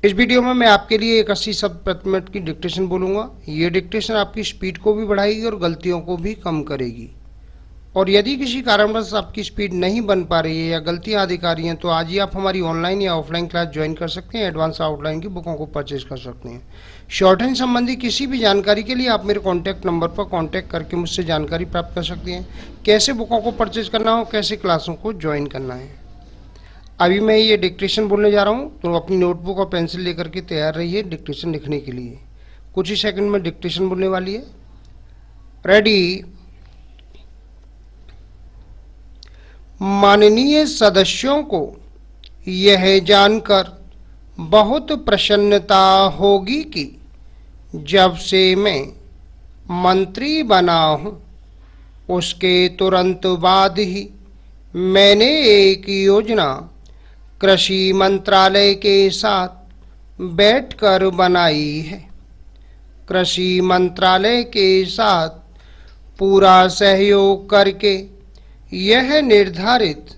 इस वीडियो में मैं आपके लिए एक 80 शब्द प्रति मिनट की डिक्टेशन बोलूँगा। ये डिक्टेशन आपकी स्पीड को भी बढ़ाएगी और गलतियों को भी कम करेगी। और यदि किसी कारणवश आपकी स्पीड नहीं बन पा रही है या गलतियाँ अधिक आ रही हैं तो आज ही आप हमारी ऑनलाइन या ऑफलाइन क्लास ज्वाइन कर सकते हैं। एडवांस आउटलाइन की बुकों को परचेज कर सकते हैं। शॉर्टहैंड संबंधी किसी भी जानकारी के लिए आप मेरे कॉन्टैक्ट नंबर पर कॉन्टैक्ट करके मुझसे जानकारी प्राप्त कर सकते हैं। कैसे बुकों को परचेज करना हो, कैसे क्लासों को ज्वाइन करना है। अभी मैं ये डिक्टेशन बोलने जा रहा हूँ, तो अपनी नोटबुक और पेंसिल लेकर के तैयार रहिए डिक्टेशन लिखने के लिए। कुछ ही सेकंड में डिक्टेशन बोलने वाली है। रेडी। माननीय सदस्यों को यह जानकर बहुत प्रसन्नता होगी कि जब से मैं मंत्री बना हूँ उसके तुरंत बाद ही मैंने एक योजना कृषि मंत्रालय के साथ बैठकर बनाई है। कृषि मंत्रालय के साथ पूरा सहयोग करके यह निर्धारित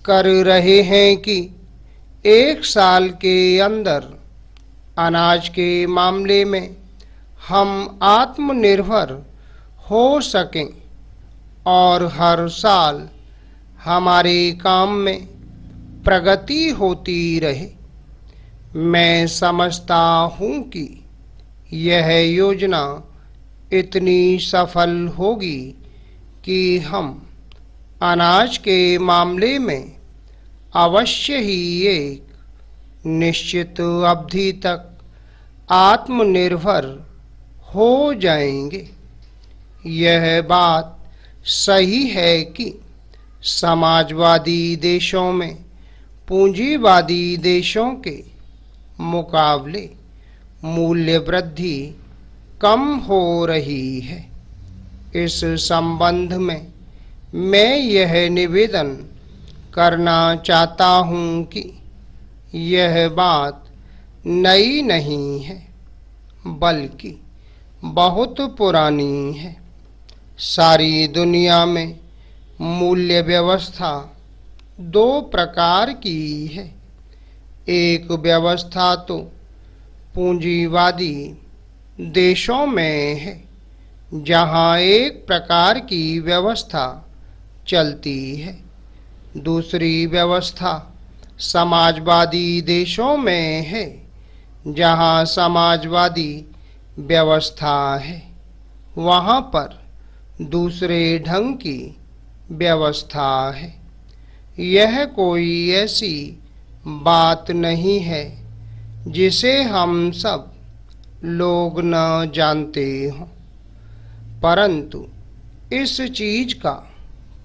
कर रहे हैं कि एक साल के अंदर अनाज के मामले में हम आत्मनिर्भर हो सकें और हर साल हमारे काम में प्रगति होती रहे। मैं समझता हूँ कि यह योजना इतनी सफल होगी कि हम अनाज के मामले में अवश्य ही एक निश्चित अवधि तक आत्मनिर्भर हो जाएंगे। यह बात सही है कि समाजवादी देशों में पूंजीवादी देशों के मुकाबले मूल्य वृद्धि कम हो रही है। इस संबंध में मैं यह निवेदन करना चाहता हूँ कि यह बात नई नहीं है बल्कि बहुत पुरानी है। सारी दुनिया में मूल्य व्यवस्था दो प्रकार की है। एक व्यवस्था तो पूंजीवादी देशों में है जहां एक प्रकार की व्यवस्था चलती है। दूसरी व्यवस्था समाजवादी देशों में है जहां समाजवादी व्यवस्था है। वहां पर दूसरे ढंग की व्यवस्था है। यह कोई ऐसी बात नहीं है जिसे हम सब लोग न जानते हों, परंतु इस चीज का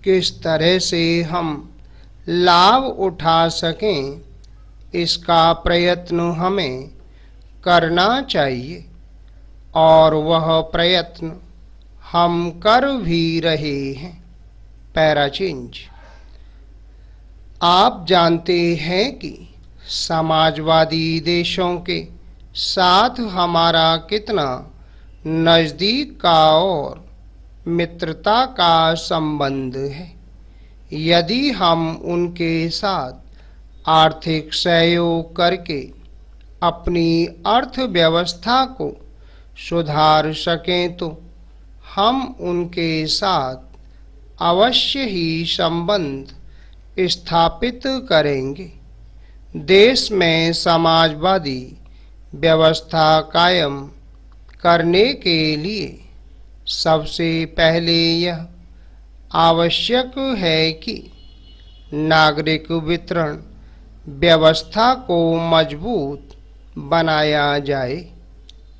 किस तरह से हम लाभ उठा सकें इसका प्रयत्न हमें करना चाहिए और वह प्रयत्न हम कर भी रहे हैं। Para change. आप जानते हैं कि समाजवादी देशों के साथ हमारा कितना नज़दीक का और मित्रता का संबंध है। यदि हम उनके साथ आर्थिक सहयोग करके अपनी अर्थव्यवस्था को सुधार सकें तो हम उनके साथ अवश्य ही संबंध स्थापित करेंगे। देश में समाजवादी व्यवस्था कायम करने के लिए सबसे पहले यह आवश्यक है कि नागरिक वितरण व्यवस्था को मजबूत बनाया जाए।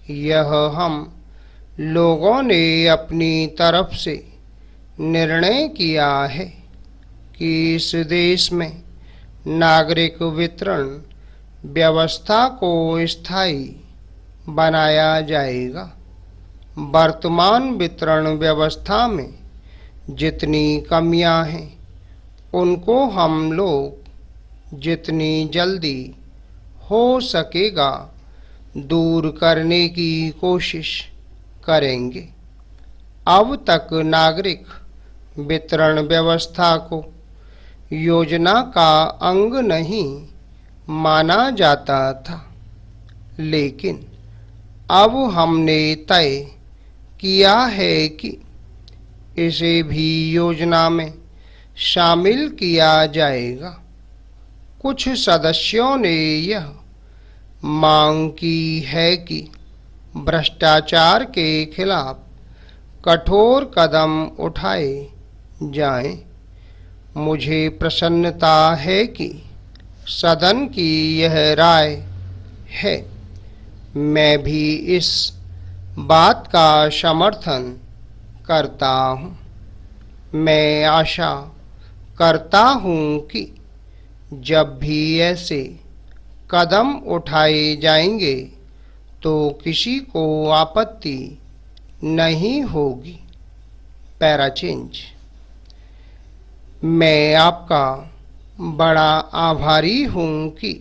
यह हम लोगों ने अपनी तरफ से निर्णय किया है कि इस देश में नागरिक वितरण व्यवस्था को स्थायी बनाया जाएगा। वर्तमान वितरण व्यवस्था में जितनी कमियां हैं उनको हम लोग जितनी जल्दी हो सकेगा दूर करने की कोशिश करेंगे। अब तक नागरिक वितरण व्यवस्था को योजना का अंग नहीं माना जाता था, लेकिन अब हमने तय किया है कि इसे भी योजना में शामिल किया जाएगा। कुछ सदस्यों ने यह मांग की है कि भ्रष्टाचार के खिलाफ कठोर कदम उठाए जाएं। मुझे प्रसन्नता है कि सदन की यह राय है। मैं भी इस बात का समर्थन करता हूँ। मैं आशा करता हूँ कि जब भी ऐसे कदम उठाए जाएंगे तो किसी को आपत्ति नहीं होगी। Para change. मैं आपका बड़ा आभारी हूँ कि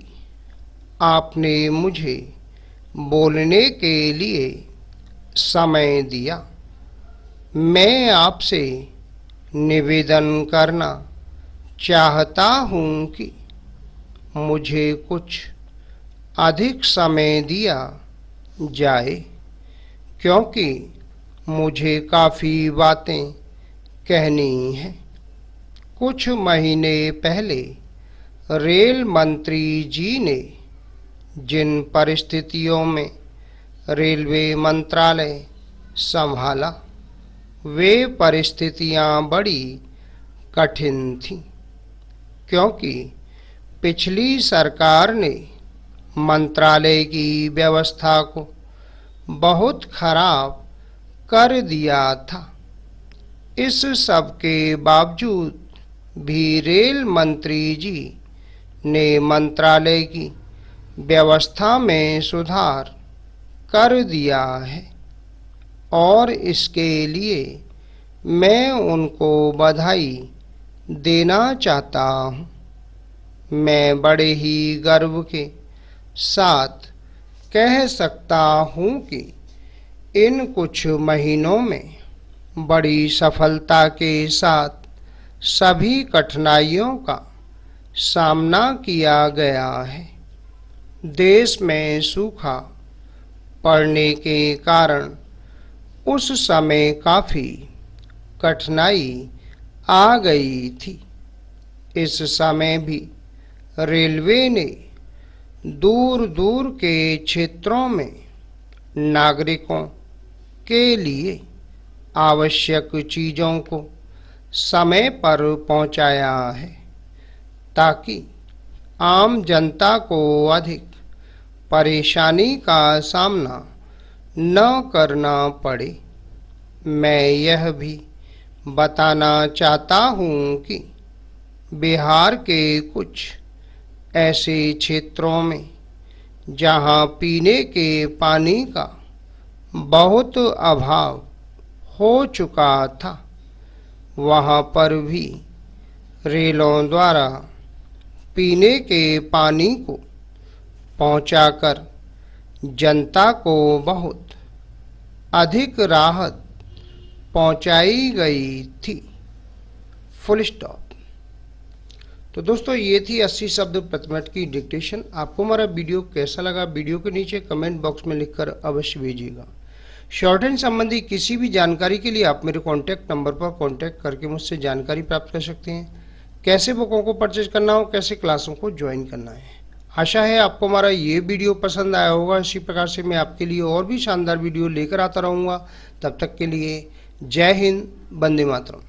आपने मुझे बोलने के लिए समय दिया। मैं आपसे निवेदन करना चाहता हूँ कि मुझे कुछ अधिक समय दिया जाए, क्योंकि मुझे काफ़ी बातें कहनी हैं। कुछ महीने पहले रेल मंत्री जी ने जिन परिस्थितियों में रेलवे मंत्रालय संभाला, वे परिस्थितियां बड़ी कठिन थीं, क्योंकि पिछली सरकार ने मंत्रालय की व्यवस्था को बहुत खराब कर दिया था। इस सब के बावजूद भी रेल मंत्री जी ने मंत्रालय की व्यवस्था में सुधार कर दिया है और इसके लिए मैं उनको बधाई देना चाहता हूँ। मैं बड़े ही गर्व के साथ कह सकता हूँ कि इन कुछ महीनों में बड़ी सफलता के साथ सभी कठिनाइयों का सामना किया गया है। देश में सूखा पड़ने के कारण उस समय काफ़ी कठिनाई आ गई थी। इस समय भी रेलवे ने दूर दूर के क्षेत्रों में नागरिकों के लिए आवश्यक चीज़ों को समय पर पहुंचाया है, ताकि आम जनता को अधिक परेशानी का सामना न करना पड़े। मैं यह भी बताना चाहता हूँ कि बिहार के कुछ ऐसे क्षेत्रों में जहाँ पीने के पानी का बहुत अभाव हो चुका था, वहाँ पर भी रेलों द्वारा पीने के पानी को पहुंचाकर जनता को बहुत अधिक राहत पहुंचाई गई थी। Full stop. तो दोस्तों, ये थी 80 शब्द प्रति मिनट की डिक्टेशन। आपको हमारा वीडियो कैसा लगा, वीडियो के नीचे कमेंट बॉक्स में लिखकर अवश्य भेजिएगा। शॉर्ट हैंड संबंधी किसी भी जानकारी के लिए आप मेरे कॉन्टैक्ट नंबर पर कॉन्टैक्ट करके मुझसे जानकारी प्राप्त कर सकते हैं। कैसे बुकों को परचेज करना हो, कैसे क्लासों को ज्वाइन करना है। आशा है आपको हमारा ये वीडियो पसंद आया होगा। इसी प्रकार से मैं आपके लिए और भी शानदार वीडियो लेकर आता रहूँगा। तब तक के लिए जय हिंद, वंदे मातरम।